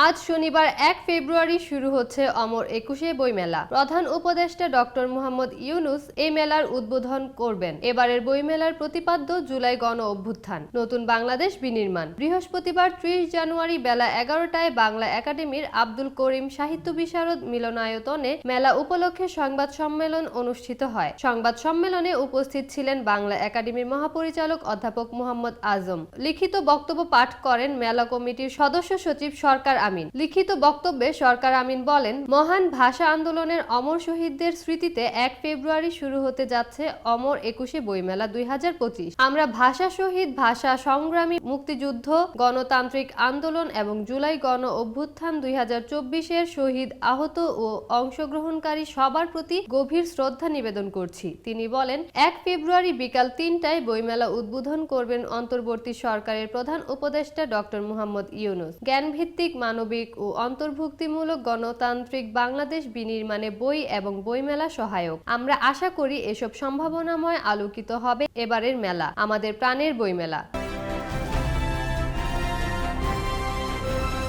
আজ শনিবার ১ ফেব্রুয়ারি শুরু হচ্ছে অমর একুশে বইমেলা। প্রধান উপদেষ্টা ডক্টর মোহাম্মদ ইউনূস এই মেলার উদ্বোধন করবেন। এবারের বইমেলার প্রতিপাদ্য জুলাই গণ অভ্যুত্থান, নতুন বাংলাদেশ বিনির্মাণ। বৃহস্পতিবার ৩০ জানুয়ারি বেলা ১১টায় বাংলা একাডেমির আব্দুল করিম সাহিত্য বিশারদ মিলনায়তনে মেলা উপলক্ষে সংবাদ সম্মেলন অনুষ্ঠিত হয়। সংবাদ সম্মেলনে উপস্থিত ছিলেন বাংলা একাডেমির মহাপরিচালক অধ্যাপক মোহাম্মদ আজম। লিখিত বক্তব্য পাঠ করেন মেলা কমিটির সদস্য সচিব সরকার আমিন। লিখিত বক্তব্যে সরকার আমিন বলেন, মহান ভাষা আন্দোলনের অমর শহীদদের স্মৃতিতে ১ ফেব্রুয়ারি শুরু হতে যাচ্ছে অমর একুশে বইমেলা ২০২৫। আমরা ভাষা শহীদ, ভাষা সংগ্রামী, মুক্তিযুদ্ধ, গণতান্ত্রিক আন্দোলন এবং জুলাই গণ অভ্যুত্থান ২০২৪-এর শহীদ, আহত ও অংশগ্রহণকারী সবার প্রতি গভীর শ্রদ্ধা নিবেদন করছি। তিনি বলেন, ১ ফেব্রুয়ারি বিকাল ৩টায় বইমেলা উদ্বোধন করবেন অন্তর্বর্তী সরকারের প্রধান উপদেষ্টা ডক্টর মোহাম্মদ ইউনূস। জ্ঞানভিত্তিক, মানবিক ও অন্তর্ভুক্তিমূলক গণতান্ত্রিক বাংলাদেশ বিনির্মাণে বই এবং বইমেলা সহায়ক। আমরা আশা করি এসব সম্ভাবনাময় আলোকিত হবে এবারের মেলা, আমাদের প্রাণের বইমেলা।